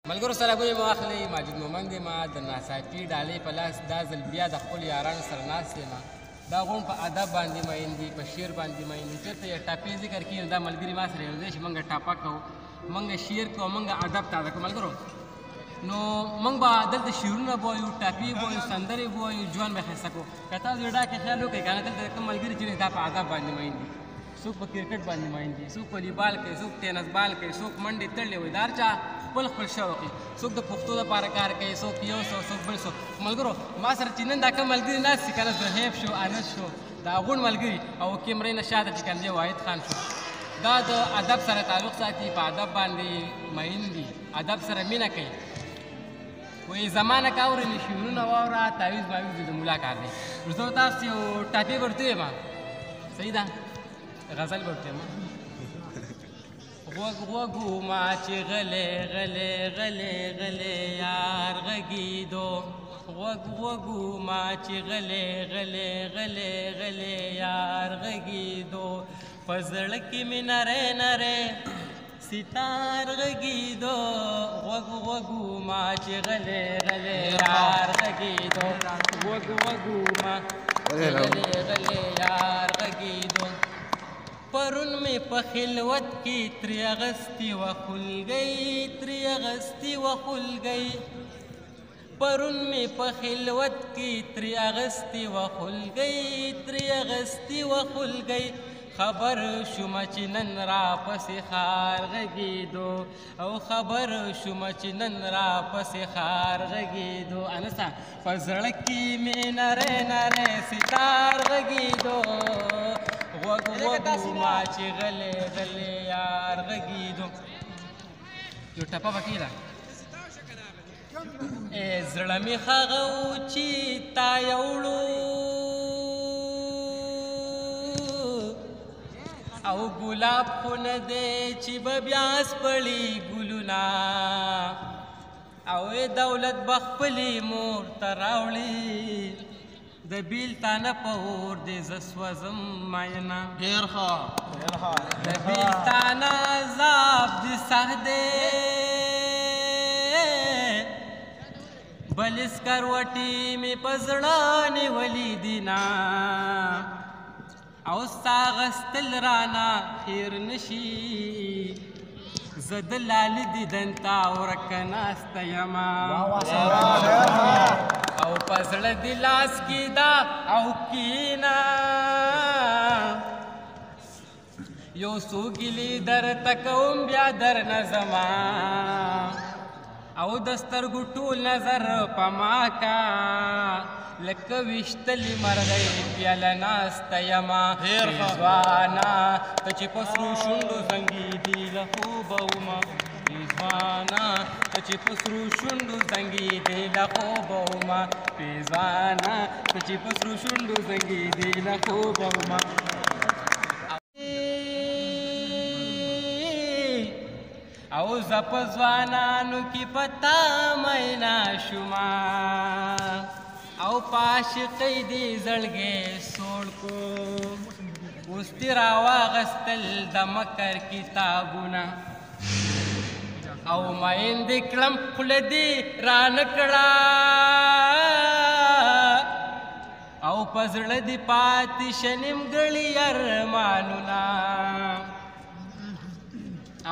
ملګرو سره به یې واخلئ. ماجد مومند یم، د ناڅاپي ډالۍ په لاس دا ځل بیا د خپلو یارانو سره ناست یم. دا غونډ په ادب باندې مین دي، په شعر باندې مین دي. چېرته یې ټاپې ذکر کړي نو دا ملګري ما سره یو ځای چې موږ ټاپه کوو، موږ شعر کوو، موږ ادب تازه کوو. ملګرو نو موږ به دلته شعرونه به وایو، ټاپې به وایو، سندرې به وایو، ژوند به ښایسته کوو. که تاسو زړه کې خیال وکړئ که نه دلته کوم ملګري چې دا په ادب باندې مین دي، څوک په کرکټ باندې مین دي، څوک والیبال کوي، څوک ټینس بال کوي، څوک منډې تړلې وي، دا هر چا خپل خپل شوق وي. څوک د پښتو دپاره کار کوي، څوک یو څو، څوک بل څو. ملګرو ما سره چې نن دا کوم ملګري ناست دي که نه زهیب شو، انس شو، دا غونډ ملګري او کیمرې نه شاته چې کوم دی واحد خان شو، دا د ادب سره تعلق ساتي، په ادب باندې مین دي، ادب سره مینه کوي. وایي زمانه که اورې نو شعرونه واوره، تعویض ماویض د ملا کار دی. زه تاسو یو ټاپې به ورته ویم، صحیح ده، غزل به ورته ویم. غوږ غوږومه چې غلی غلی غلی غلی یار غږېدو، غوږ غوږومه چې غلی غلی غلی غلی یار غږېدو، په زړه کې مې نری نری ستار غږېدو، غوږ غوږومه چې غلی غلی یار غږېدو، غوږ غوږومه غلی غلی یار غږېدو. پرون مې په خلوت کې ترې اغستې وه خولګۍ، ترې اغستې وه خولګۍ، پرون مې په خلوت کې ترې اغستې وه خولګۍ، ترې اغستې وه خولګۍ. خبر شومه چې نن راپسې ښار غږېدو، او خبر شومه چې نن راپسې ښار غږېدو. انسه په زړه کې مې نری نری ستار غږېدو، غوږ غوږومه چې غلی غلی یار غږېدو. یو ټپه پکې ده، زړه مې هغه و چې تا یوړو، او ګلاب خو نه دی چې به بیا سپړي ګلونه، او دولت به خپلې مور ته راوړي، د بیلتانه په اور دې زه سوځم مینه. ډېر ښه ډېر ښه. د بیلتانه عذاب دې سخت دی، بل سکروټې مې په زړه نیولي دینه، او ستا غستل رانه خیر نشي، زه د لالي دیدن ته ورکه ناسته یمه، او په زړه دې لاس کې دا او کینه، یو څو ګیلې درته کوم بیا درنه ځمه، او د سترګو ټول نظر په ما کا، لکه ویشتلې مرغۍ پیاله ناسته یمه. ځوانه ته چې په سرو شونډو زنګېدې له خوبه ومه، ځوانه ته چې په سرو شونډو زنګېدې له خوبه ومه، ځوانه ته چې په سرو شونډو زنګېدې له خوبه ومه. او زه په ځوانانو کې په تا مینا شومه، او په عاشقۍ دې زړګی سوړ کو، اوس دې راواغستل د مکر کتابونه، او مین دې کړم خوله دې رانه کړه، او په زړه دې پاتې شه نیمګړي ارمانونه،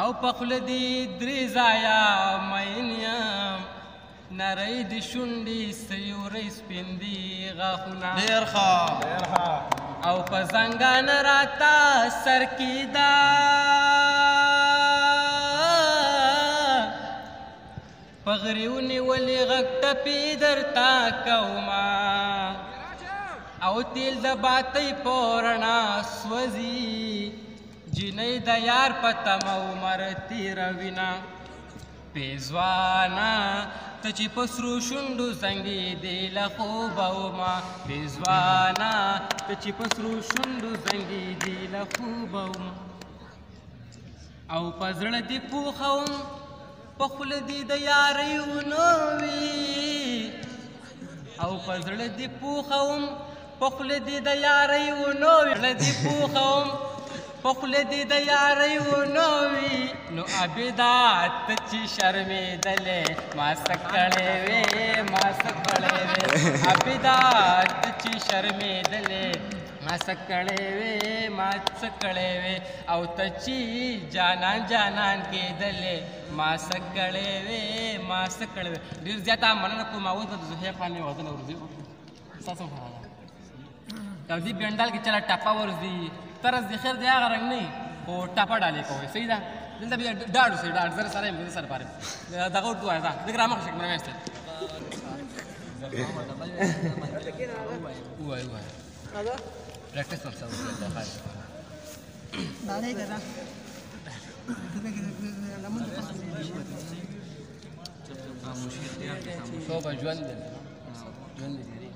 او په خوله دې درې ځایه مین یم، نری د شونډې سیوری سپین دي غاښونه. ډېر ښه ډېر ښه. او په زنګانه راته سر کېده، په غريو نیولې غږ ټپې درته کومه، او تیل د باتۍ په رڼا سوځي، جنۍ د یار په تمه عمر تېروینه. پیزوانه ته چې په سرو شونډو زنګېدې له خوبه ومه، پیزوانه ته چې په سرو شونډو زنګېدې له خوبه ومه، او په زړه دې پوښوم په خوله دې د یارۍ ونه وي، او په زړه دې پوښوم په خوله دې د یارۍ ونه وي، زړه دې پوښوم په خوله دې د یارۍ ونه وي نو عبیدات ته چې شرمېدلې ما څه کړی وې ما څه کړی وې عبیدات ته چې شرمېدلې ما څه کړی وې ما څه کړی وې او ته چې جانان جانان کېدلې ما څه کړی وې ما څه کړی وې ډېر زیاته مننه کوم اوس به د زهیر خان مې وطن ورځي ستاسو خبره ده کاغذي بینډال کې چلا ټاپا ورځي طرز د خیر دی هغه رنګ نه خو ټاپا ډالې کوئ صحیح ده دلته بیا ډاډ اوسئ ډاډ زر سره یم سره پارې دغه ورته وایه دا دغه رامخ شک مې وایسته وایه وایه پریکټس ورسره وکړه دا نه ده شو به ژوند دی ژوند دی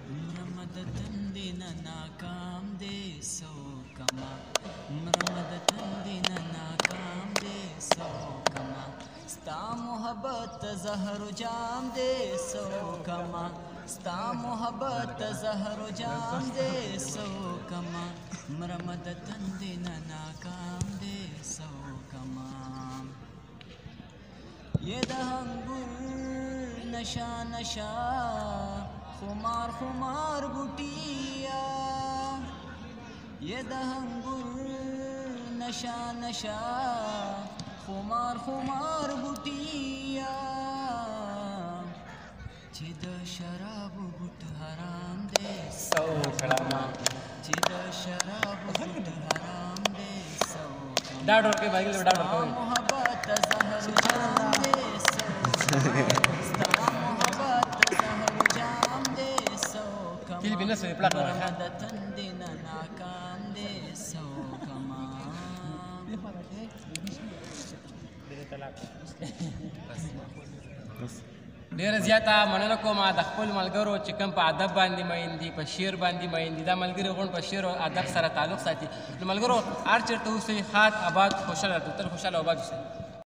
مرمد تندین ناکام دے سو کما مرمد تندین ناکام دے سو کما ستا محبت زہر جام دے سو کما ستا محبت زہر جام دے سو کما مرمد تندین ناکام دے سو کما یہ دہنگل نشا نشا خمار خمار بوٹیا یہ دہنگل نشا نشا خمار خمار بوٹیا چد شراب بوٹ حرام دے سو کلمہ چد شراب بوٹ حرام دے سو ډاډ ورکوي باقي ډاډ ورکوي محبت زہر جام دے سو کلی بنا سوی پلاک نو مرمد تندین ناکام دے سو کما ډېره زیاته مننه کوم د خپل ملګرو چې کوم په ادب باندې مین دي په شعر باندې مین دي دا ملګري غونډ په شعر او ادب سره تعلق ساتي نو ملګرو هر چېرته اوسئ ښاد آباد خوشحاله تل خوشحاله آباد اوسئ